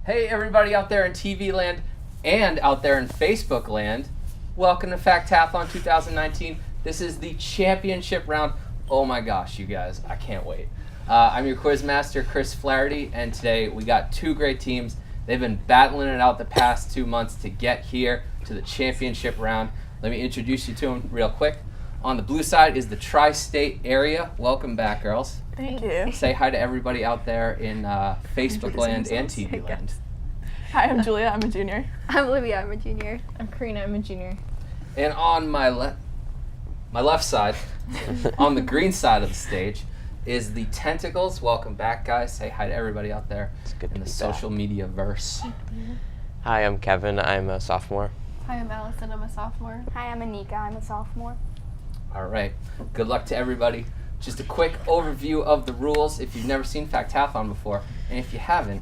Hey everybody out there in TV land and out there in Facebook land. Welcome to Factathlon 2019. This is the championship round. Oh my gosh, you guys, I can't wait. I'm your quiz master, Chris Flaherty, and today we got two great teams. They've been battling it out the past 2 months to get here to the championship round. Let me introduce you to them real quick. On the blue side is the tri-state area. Welcome back, girls. Thank you. Say hi to everybody out there in Facebook land and TV land. Hi, I'm Julia. I'm a junior. I'm Olivia. I'm a junior. I'm Karina. I'm a junior. And on my left side, on the green side of the stage, is the Tentacles. Welcome back, guys. Say hi to everybody out there in the social media verse. Hi, I'm Kevin. I'm a sophomore. Hi, I'm Allison. I'm a sophomore. Hi, I'm Anika. I'm a sophomore. All right. Good luck to everybody. Just a quick overview of the rules if you've never seen Factathlon before. And if you haven't,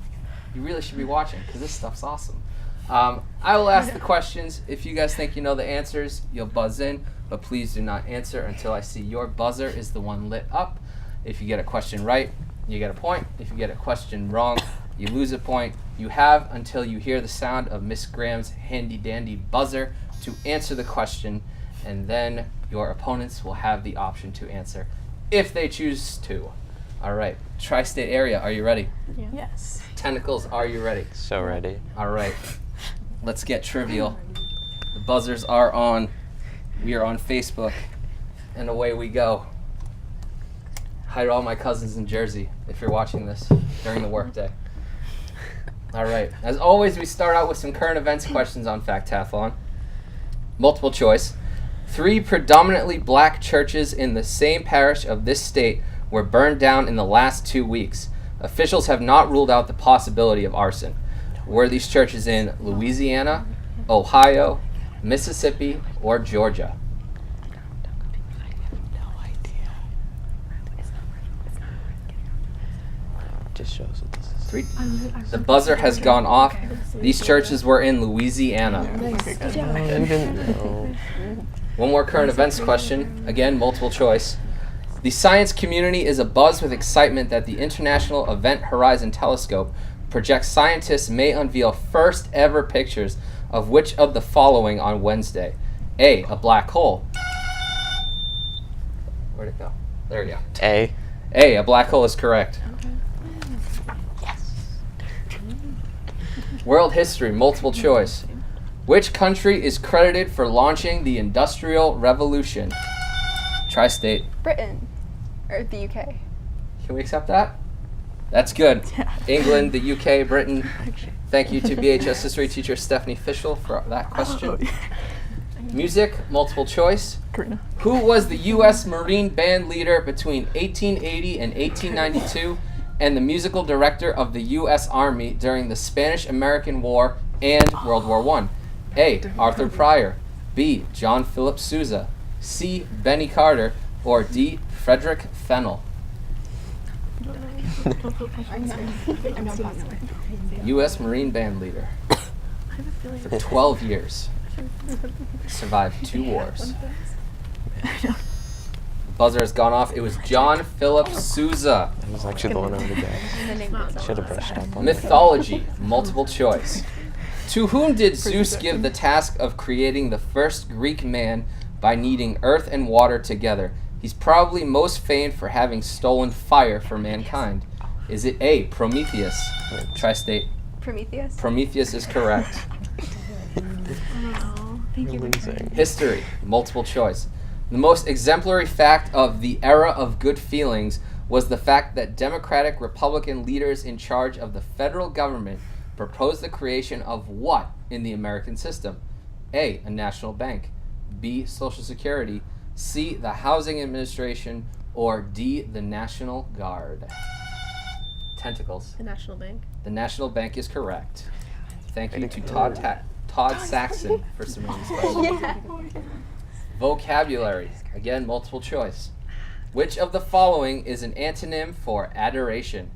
you really should be watching because this stuff's awesome. I will ask the questions. If you guys think you know the answers, you'll buzz in. But please do not answer until I see your buzzer is the one lit up. If you get a question right, you get a point. If you get a question wrong, you lose a point. You have until you hear the sound of Miss Graham's handy-dandy buzzer to answer the question, and then your opponents will have the option to answer if they choose to. All right, tri-state area, are you ready? Yeah. Yes. Tentacles, are you ready? So ready. All right, let's get trivial. The buzzers are on. We are on Facebook, and away we go. Hi to all my cousins in Jersey if you're watching this during the workday. All right, as always, we start out with some current events questions on Factathlon. Multiple choice. 3 predominantly black churches in the same parish of this state were burned down in the last 2 weeks. Officials have not ruled out the possibility of arson. Were these churches in Louisiana, Ohio, Mississippi, or Georgia? Just shows what this is. 3. The buzzer has gone off. These churches were in Louisiana. Okay, good. I didn't know. One more current events question, again, multiple choice. The science community is abuzz with excitement that the International Event Horizon Telescope projects scientists may unveil first ever pictures of which of the following on Wednesday? A black hole. Where'd it go? There we go. A black hole is correct. World history, multiple choice. Which country is credited for launching the Industrial Revolution? Tri-state. Britain. Or the UK. Can we accept that? That's good. England, the UK, Britain. Thank you to BHS history teacher Stephanie Fischel for that question. Music, multiple choice. Karina. Who was the U.S. Marine Band leader between 1880 and 1892 and the musical director of the U.S. Army during the Spanish-American War and World War I? A. Arthur Pryor. B. John Philip Sousa. C. Benny Carter. Or D. Frederick Fennell. U.S. Marine Band leader. For 12 years. Survived 2 wars. The buzzer has gone off. It was John Philip Sousa. That was actually the one I would have guessed. Should have brushed up on Mythology, multiple choice. To whom did Zeus give the task of creating the first Greek man by kneading earth and water together? He's probably most famed for having stolen fire for mankind. Is it A, Prometheus? Tri-state. Prometheus. Prometheus is correct. You're losing. History, multiple choice. The most exemplary fact of the era of good feelings was the fact that Democratic Republican leaders in charge of the federal government proposed the creation of what in the American system? A, a national bank. B, Social Security. C, the Housing Administration. Or D, the National Guard. Tentacles. The National Bank. The National Bank is correct. Thank you to Todd Saxon for submitting this question. Yeah. Vocabulary. Again, multiple choice. Which of the following is an antonym for adoration?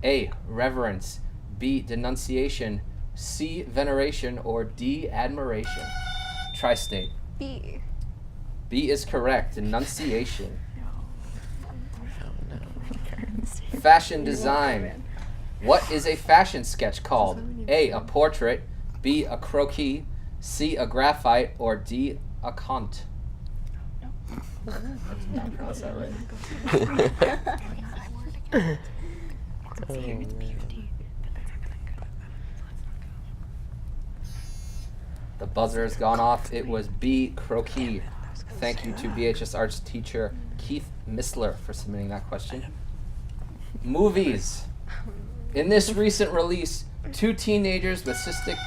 A, reverence. B, denunciation. C, veneration. Or D, admiration. Tri-state. B. B is correct. Denunciation. Oh, no. Fashion design. What is a fashion sketch called? A, a portrait, B, a croquis, C, a graphite, or D, a conte? Not pronounce that right. The buzzer has gone off. It was B, croquis. Thank you to BHS Arts teacher Keith Missler for submitting that question. Movies. In this recent release, two teenagers with cystic...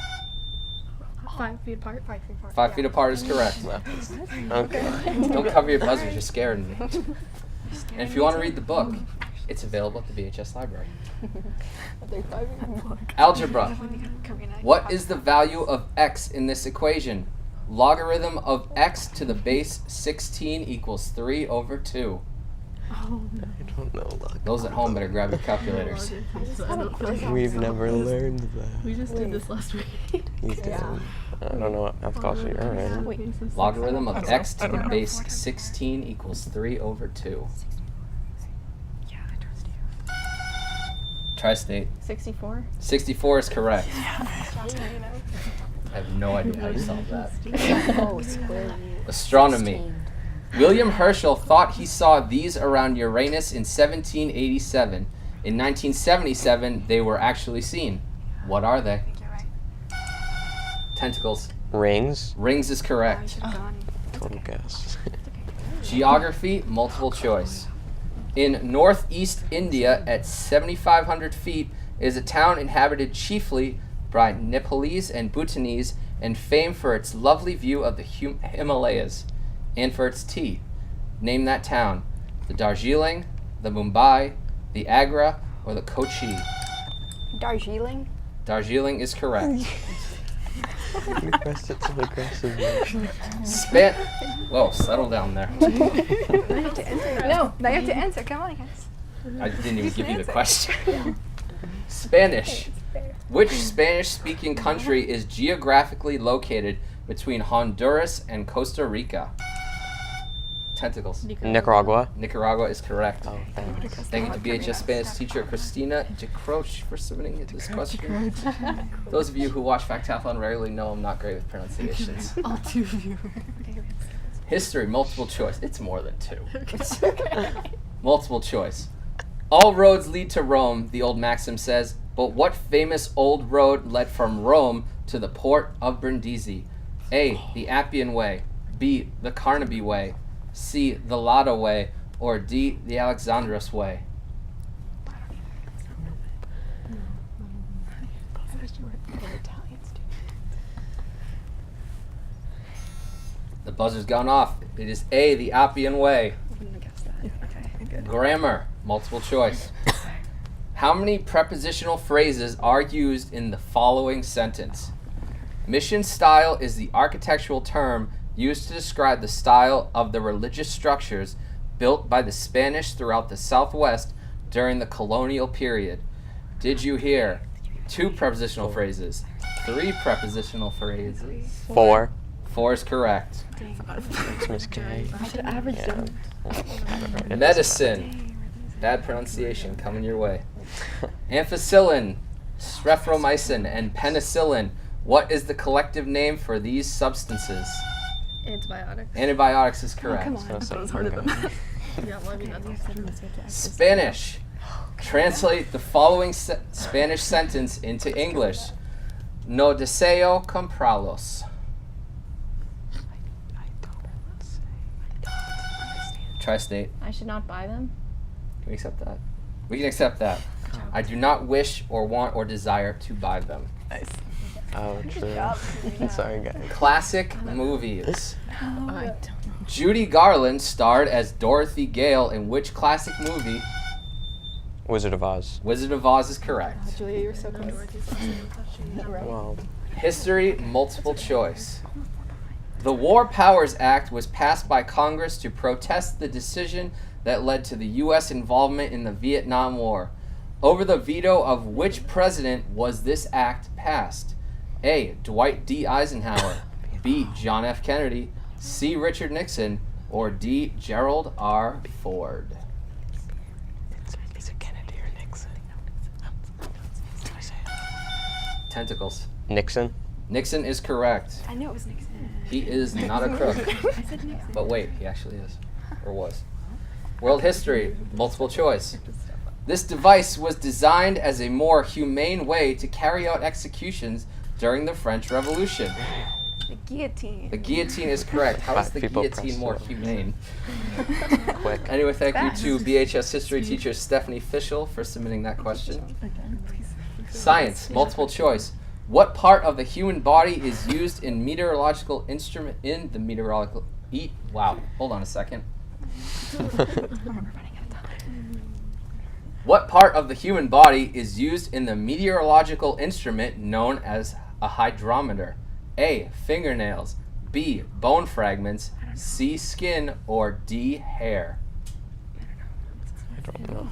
5 feet apart. 5 feet apart. 5 feet apart is correct. Okay. Don't cover your buzzers, you're scaring me. And if you want to read the book, it's available at the BHS library. Algebra. What is the value of x in this equation? Logarithm of x to the base 16 equals 3 over 2. I don't know. Those at home better grab your calculators. We've never learned that. We just did this last week. You did. I don't know what math class you're in. Logarithm of x to the base 16 equals 3 over 2. Tri-state. 64. 64 is correct. I have no idea how you solved that. Astronomy. William Herschel thought he saw these around Uranus in 1787. In 1977, they were actually seen. What are they? Tentacles. Rings. Rings is correct. Total guess. Geography, multiple choice. In northeast India at 7,500 feet is a town inhabited chiefly by Nepalese and Bhutanese and famed for its lovely view of the Himalayas and for its tea. Name that town. The Darjeeling, the Mumbai, the Agra, or the Kochi. Darjeeling? Darjeeling is correct. You pressed it so aggressively. Whoa, settle down there. Now you have to answer. No, now you have to answer. Come on, guys. I didn't even Just give you the answer. question. Spanish. Which Spanish-speaking country is geographically located between Honduras and Costa Rica? Tentacles. Nicaragua. Nicaragua is correct. Oh, thanks. Thank you to BHS Spanish teacher Christina DeCroce for submitting this question. Those of you who watch Factathlon regularly know I'm not great with pronunciations. All 2 of you. History, multiple choice. It's more than 2. Multiple choice. All roads lead to Rome, the old maxim says, but what famous old road led from Rome to the port of Brindisi? A, the Appian Way. B, the Carnaby Way. C, the Lada Way. Or D, the Alexandros Way. The buzzer's gone off. It is A, the Appian Way. Grammar, multiple choice. How many prepositional phrases are used in the following sentence? Mission style is the architectural term used to describe the style of the religious structures built by the Spanish throughout the Southwest during the colonial period. Did you hear? 2 prepositional phrases. 3 prepositional phrases. 4. 4 is correct. It's Miss K. I should average them. Medicine. Bad pronunciation coming your way. Ampicillin, streptomycin, and penicillin. What is the collective name for these substances? Antibiotics. Antibiotics is correct. Come on. That was harder than that. Yeah, well, I mean, that's Spanish. Translate the following Spanish sentence into English. No deseo comprarlos. Tri-state. I should not buy them. Can we accept that? We can accept that. I do not wish or want or desire to buy them. Nice. Oh, true. Sorry, guys. Classic movies. I don't know. Judy Garland starred as Dorothy Gale in which classic movie? Wizard of Oz. Wizard of Oz is correct. Julia, you were so close. Well, History, multiple choice. The War Powers Act was passed by Congress to protest the decision that led to the U.S. involvement in the Vietnam War. Over the veto of which president was this act passed? A, Dwight D. Eisenhower. B, John F. Kennedy. C, Richard Nixon. Or D, Gerald R. Ford. is it Kennedy or Nixon? Tentacles. Nixon. Nixon is correct. I knew it was Nixon. He is not a crook. I said Nixon. But wait, he actually is. Or was. World history, multiple choice. This device was designed as a more humane way to carry out executions during the French Revolution. The guillotine. The guillotine is correct. How is the People guillotine pressed more it up. humane? Quick. Anyway, thank you to BHS history teacher Stephanie Fischel for submitting that question. Science, multiple choice. What part of the human body is used in meteorological instrument in the meteorological wow. Hold on a second. What part of the human body is used in the meteorological instrument known as a hydrometer? A. Fingernails. B. Bone fragments. C. Skin. Or D. Hair. I don't know.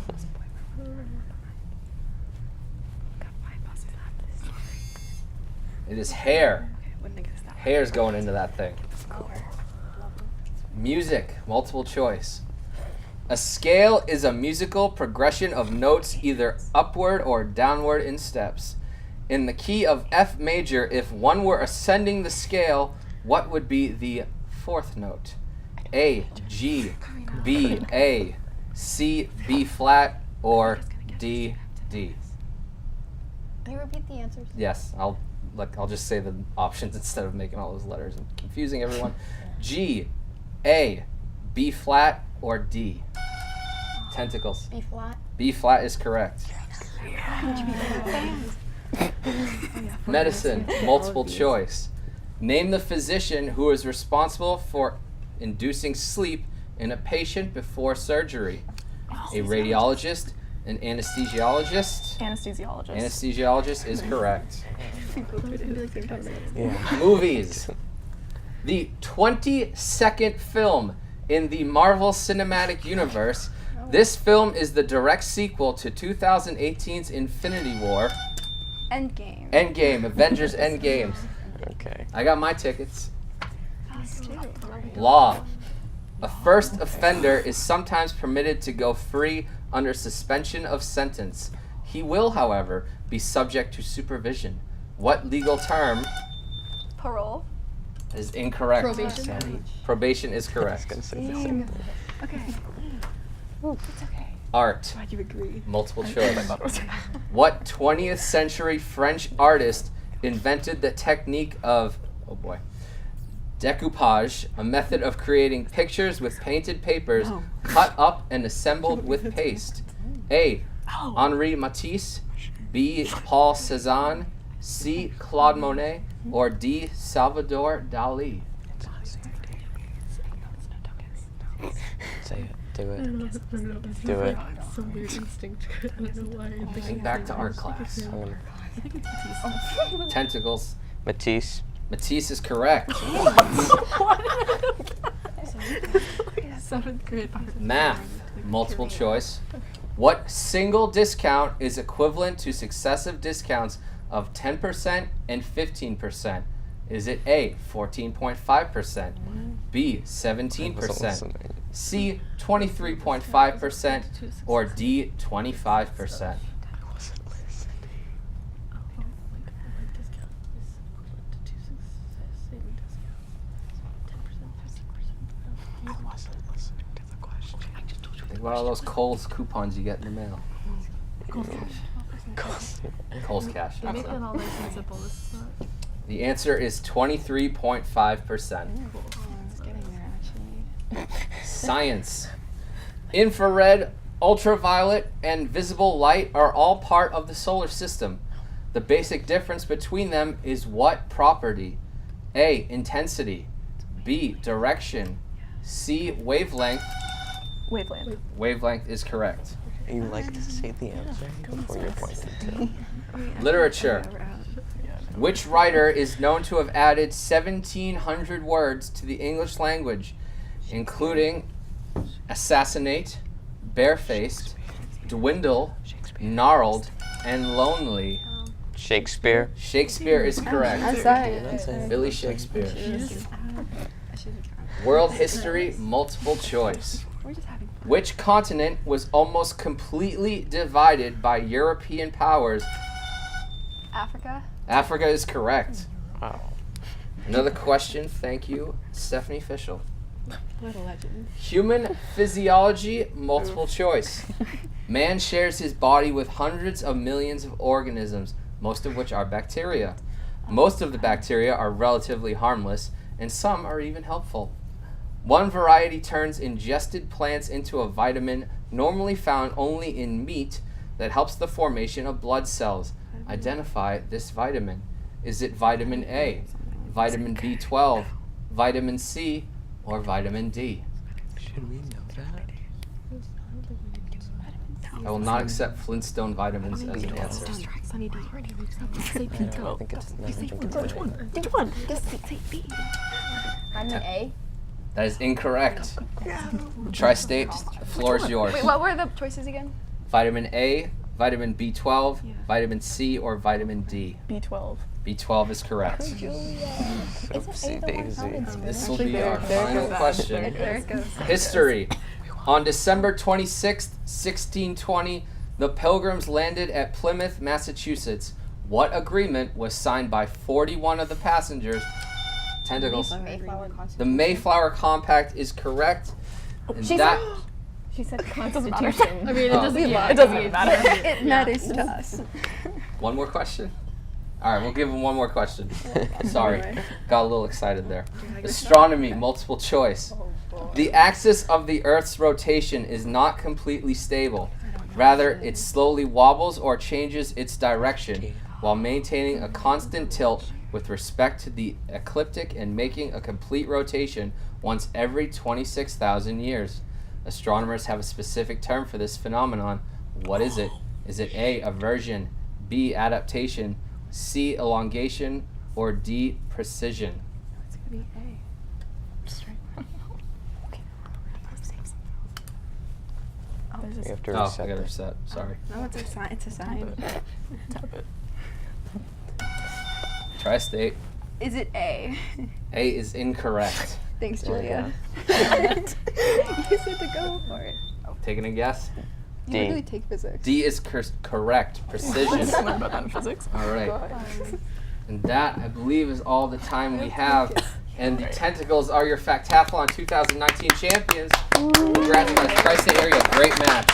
It is hair. Hair's going into that thing. Music, multiple choice. A scale is a musical progression of notes either upward or downward in steps. In the key of F major, if one were ascending the scale, what would be the fourth note? A, G, B, A, C, B flat, or D, D? Can you repeat the answers? Yes, I'll just say the options instead of making all those letters and confusing everyone. G, A, B flat, or D? Tentacles. B flat. B flat is correct. Medicine, multiple choice. Name the physician who is responsible for inducing sleep in a patient before surgery. A radiologist, an anesthesiologist. Anesthesiologist. Anesthesiologist is correct. Yeah. Movies. The 22nd film in the Marvel Cinematic Universe. This film is the direct sequel to 2018's Infinity War. Endgame. Endgame, Avengers Endgame. Okay. I got my tickets. Law. A first offender is sometimes permitted to go free under suspension of sentence. He will, however, be subject to supervision. What legal term Parole. is incorrect? Probation. Probation is I was correct. gonna say the same thing. Okay. It's okay. Art. Why'd you agree? Multiple choice. What 20th century French artist invented the technique of, oh boy, decoupage, a method of creating pictures with painted papers cut up and assembled with paste? A. Henri Matisse. B. Paul Cézanne. C. Claude Monet. Or D. Salvador Dali. Say it. Do it. Do Do it. Some weird instinct. I don't know why. I'm Think thinking back to art class. I'm gonna- Tentacles. Matisse. Matisse is correct. Seventh grade art. Math, multiple choice. What single discount is equivalent to successive discounts of 10% and 15%? Is it A, 14.5%, B, 17%, C, 23.5%, or D, 25%? I wasn't listening to the question. Think about all those Kohl's coupons you get in the mail. Kohl's cash. They make that all nice and simple. This is not. The answer is 23.5%. It's getting there, actually. Science. Infrared, ultraviolet, and visible light are all part of the solar system. The basic difference between them is what property? A, intensity. B, direction. C, wavelength. Wavelength. Wavelength is correct. You like to say the answer before you're pointed to. Literature. Which writer is known to have added 1,700 words to the English language, including assassinate, barefaced, dwindle, gnarled, and lonely? Shakespeare. Shakespeare is correct. I'm sorry. That's it. Billy Shakespeare. World history, multiple choice. We're just having fun. Which continent was almost completely divided by European powers? Africa. Africa is correct. Oh. Another question. Thank you, Stephanie Fischel. What a legend. Human physiology, multiple choice. Man shares his body with hundreds of millions of organisms, most of which are bacteria. Most of the bacteria are relatively harmless, and some are even helpful. One variety turns ingested plants into a vitamin normally found only in meat that helps the formation of blood cells. Identify this vitamin. Is it vitamin A, vitamin B12, vitamin C, or vitamin D? Should we know that? I will not accept Flintstone vitamins as an answer. Sunny D. I don't think it's Which one? Which one? Just say B. Vitamin A. That is incorrect. Tri-State, the floor is yours. Wait, what were the choices again? Vitamin A, vitamin B12, vitamin C, or vitamin D? B12. B12 is correct. Oopsie daisy. This will be our final question. There it goes. History. On December 26th, 1620, the Pilgrims landed at Plymouth, Massachusetts. What agreement was signed by 41 of the passengers? Tentacles. The Mayflower Compact is correct. And that She said Constitution. I mean, it Oh. doesn't. It doesn't matter. It matters to us. one more question. All right, we'll give him one more question. Sorry, got a little excited there. Astronomy, multiple choice. The axis of the Earth's rotation is not completely stable. Rather, it slowly wobbles or changes its direction while maintaining a constant tilt with respect to the ecliptic and making a complete rotation once every 26,000 years. Astronomers have a specific term for this phenomenon. What is it? Is it A, aversion, B, adaptation, C, elongation, or D, precision? It's gonna be A. We have to Oh, I reset got to this. reset. Sorry. No, it's a sign. It's a sign. Tri-State. Is it A? A is incorrect. Thanks, There we Julia. You said to go for it. Taking a guess? You D. literally take physics. D is correct. Precision. Learn about that in physics. All right. And that, I believe, is all the time we have. And the Tentacles are your Factathlon 2019 champions. Congratulations, Tri-State area. Great match.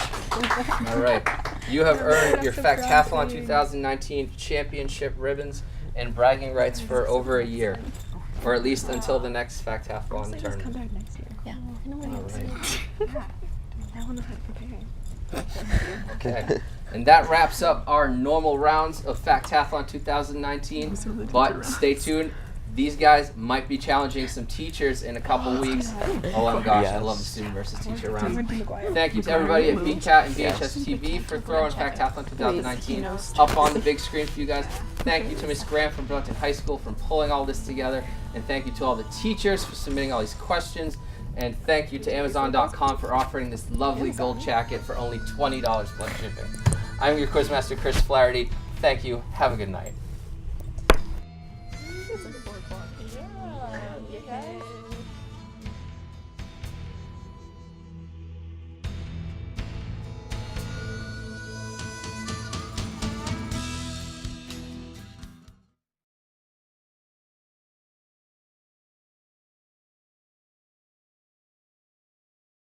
All right. You have earned your Factathlon 2019 championship ribbons and bragging rights for over a year. Or at least until the next Factathlon Come tournament. back next year. Yeah. I know what All it right. I want to know how to prepare. Okay. And that wraps up our normal rounds of Factathlon 2019. But stay tuned. These guys might be challenging some teachers in a couple weeks. Oh my gosh, I love the student versus teacher round. Thank you to everybody at BCAT and VHS TV for throwing Factathlon 2019 up on the big screen for you guys. Thank you to Miss Graham from Burlington High School for pulling all this together. And thank you to all the teachers for submitting all these questions. And thank you to Amazon.com for offering this lovely gold jacket for only $20 plus shipping. I'm your Quizmaster, Chris Flaherty. Thank you. Have a good night. It's like 4 o'clock. Yeah, you guys.